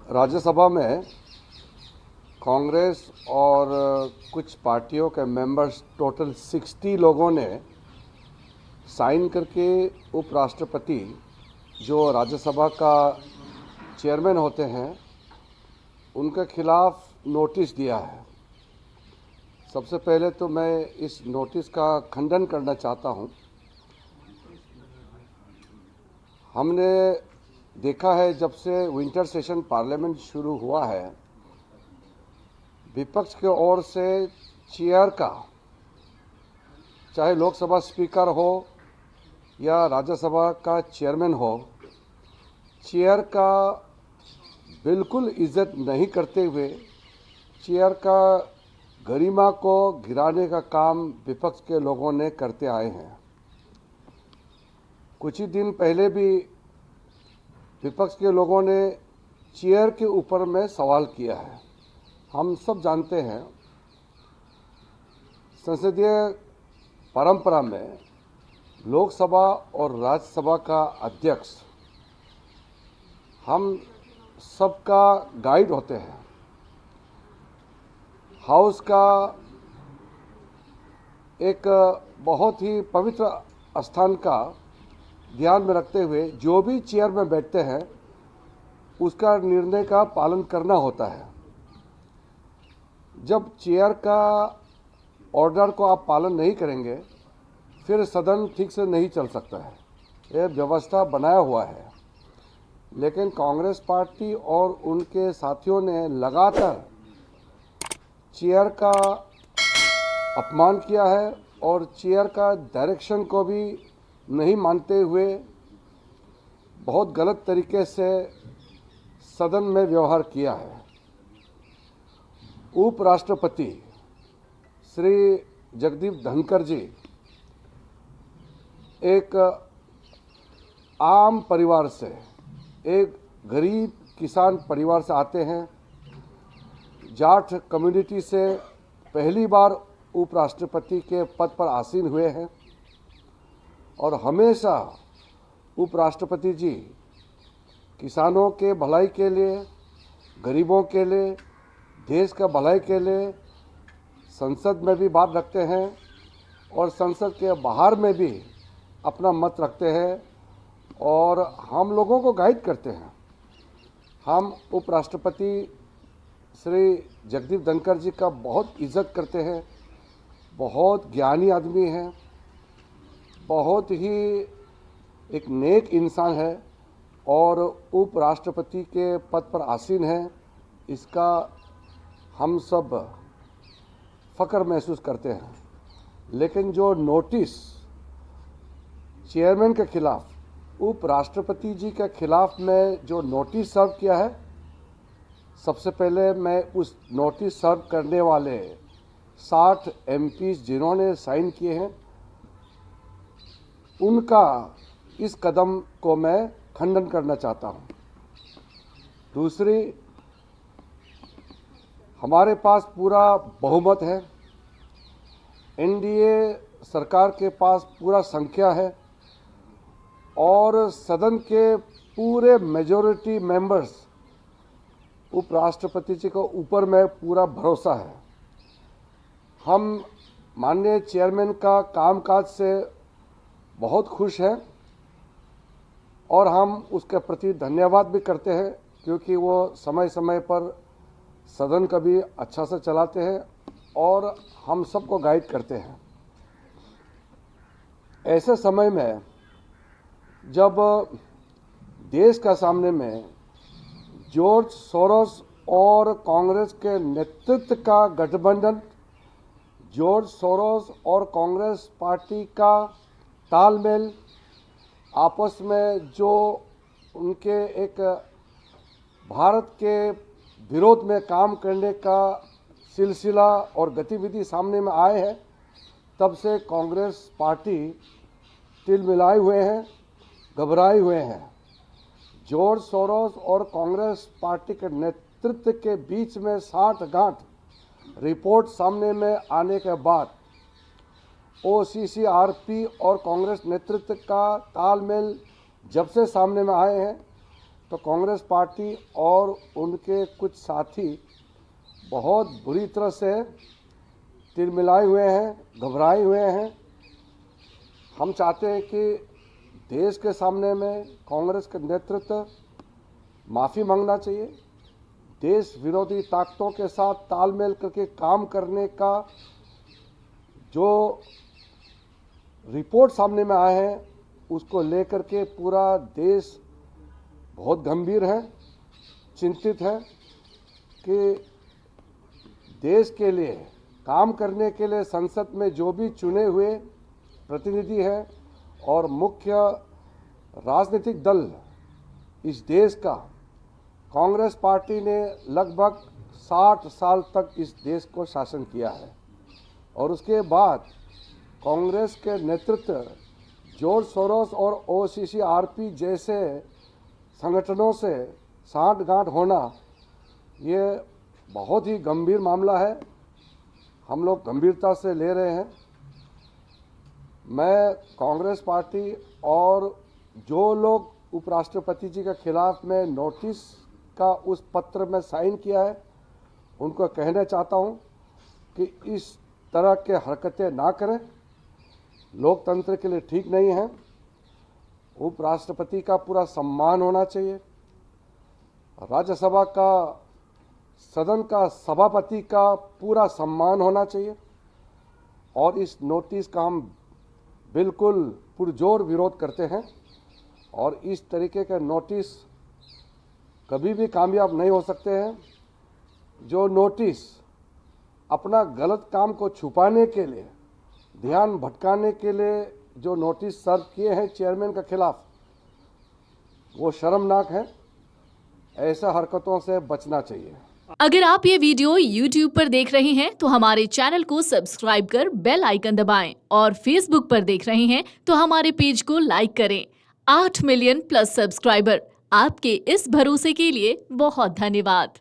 राज्यसभा में कांग्रेस और कुछ पार्टियों के मेंबर्स टोटल 60 लोगों ने साइन करके उपराष्ट्रपति जो राज्यसभा का चेयरमैन होते हैं उनके खिलाफ नोटिस दिया है। सबसे पहले तो मैं इस नोटिस का खंडन करना चाहता हूं। हमने देखा है जब से विंटर सेशन पार्लियामेंट शुरू हुआ है, विपक्ष की ओर से चेयर का, चाहे लोकसभा स्पीकर हो या राज्यसभा का चेयरमैन हो, चेयर का बिल्कुल इज्जत नहीं करते हुए चेयर का गरिमा को गिराने का काम विपक्ष के लोगों ने करते आए हैं। कुछ ही दिन पहले भी विपक्ष के लोगों ने चेयर के ऊपर में सवाल किया है। हम सब जानते हैं संसदीय परंपरा में लोकसभा और राज्यसभा का अध्यक्ष हम सबका गाइड होते हैं। हाउस का एक बहुत ही पवित्र स्थान का ध्यान में रखते हुए जो भी चेयर में बैठते हैं उसका निर्णय का पालन करना होता है। जब चेयर का ऑर्डर को आप पालन नहीं करेंगे फिर सदन ठीक से नहीं चल सकता है। यह व्यवस्था बनाया हुआ है, लेकिन कांग्रेस पार्टी और उनके साथियों ने लगातार चेयर का अपमान किया है और चेयर का डायरेक्शन को भी नहीं मानते हुए बहुत गलत तरीके से सदन में व्यवहार किया है। उपराष्ट्रपति श्री जगदीप धनखड़ जी एक आम परिवार से, एक गरीब किसान परिवार से आते हैं। जाट कम्युनिटी से पहली बार उपराष्ट्रपति के पद पर आसीन हुए हैं और हमेशा उपराष्ट्रपति जी किसानों के भलाई के लिए, गरीबों के लिए, देश का भलाई के लिए संसद में भी बात रखते हैं और संसद के बाहर में भी अपना मत रखते हैं और हम लोगों को गाइड करते हैं। हम उपराष्ट्रपति श्री जगदीप धनखड़ जी का बहुत इज्जत करते हैं। बहुत ज्ञानी आदमी हैं, बहुत ही एक नेक इंसान है और उपराष्ट्रपति के पद पर आसीन है। इसका हम सब फख्र महसूस करते हैं। लेकिन जो नोटिस चेयरमैन के खिलाफ, उपराष्ट्रपति जी के खिलाफ में जो नोटिस सर्व किया है, सबसे पहले मैं उस नोटिस सर्व करने वाले 60 एमपीज जिन्होंने साइन किए हैं उनका इस कदम को मैं खंडन करना चाहता हूं। दूसरी, हमारे पास पूरा बहुमत है, एनडीए सरकार के पास पूरा संख्या है और सदन के पूरे मेजॉरिटी मेंबर्स उपराष्ट्रपति जी को ऊपर में पूरा भरोसा है। हम माननीय चेयरमैन का कामकाज से बहुत खुश हैं और हम उसके प्रति धन्यवाद भी करते हैं क्योंकि वो समय समय पर सदन का भी अच्छा से चलाते हैं और हम सबको गाइड करते हैं। ऐसे समय में जब देश का सामने में जॉर्ज सोरोस और कांग्रेस के नेतृत्व का गठबंधन, जॉर्ज सोरोस और कांग्रेस पार्टी का तालमेल, आपस में जो उनके एक भारत के विरोध में काम करने का सिलसिला और गतिविधि सामने में आए हैं, तब से कांग्रेस पार्टी तिलमिलाए हुए हैं, घबराए हुए हैं। जॉर्ज सोरोस और कांग्रेस पार्टी के नेतृत्व के बीच में साठगांठ रिपोर्ट सामने में आने के बाद ओसीसीआरपी और कांग्रेस नेतृत्व का तालमेल जब से सामने में आए हैं, तो कांग्रेस पार्टी और उनके कुछ साथी बहुत बुरी तरह से तिलमिलाए हुए हैं, घबराए हुए हैं। हम चाहते हैं कि देश के सामने में कांग्रेस का नेतृत्व माफ़ी मांगना चाहिए, देश विरोधी ताकतों के साथ तालमेल करके काम करने का जो रिपोर्ट सामने में आए हैं उसको लेकर के पूरा देश बहुत गंभीर है, चिंतित है कि देश के लिए काम करने के लिए संसद में जो भी चुने हुए प्रतिनिधि हैं और मुख्य राजनीतिक दल इस देश का, कांग्रेस पार्टी ने लगभग 60 साल तक इस देश को शासन किया है और उसके बाद कांग्रेस के नेतृत्व जॉर्ज सोरोस और OCCRP जैसे संगठनों से सांठगांठ होना ये बहुत ही गंभीर मामला है। हम लोग गंभीरता से ले रहे हैं। मैं कांग्रेस पार्टी और जो लोग उपराष्ट्रपति जी के खिलाफ में नोटिस का उस पत्र में साइन किया है उनको कहना चाहता हूं कि इस तरह के हरकतें ना करें, लोकतंत्र के लिए ठीक नहीं है। उपराष्ट्रपति का पूरा सम्मान होना चाहिए, राज्यसभा का सदन का सभापति का पूरा सम्मान होना चाहिए और इस नोटिस का हम बिल्कुल पुरजोर विरोध करते हैं और इस तरीके के नोटिस कभी भी कामयाब नहीं हो सकते हैं। जो नोटिस अपना गलत काम को छुपाने के लिए, ध्यान भटकाने के लिए जो नोटिस सर्व किए हैं चेयरमैन के खिलाफ, वो शर्मनाक है। ऐसा हरकतों से बचना चाहिए। अगर आप ये वीडियो YouTube पर देख रहे हैं तो हमारे चैनल को सब्सक्राइब कर बेल आइकन दबाएं और Facebook पर देख रहे हैं तो हमारे पेज को लाइक करें। 8 मिलियन प्लस सब्सक्राइबर, आपके इस भरोसे के लिए बहुत धन्यवाद।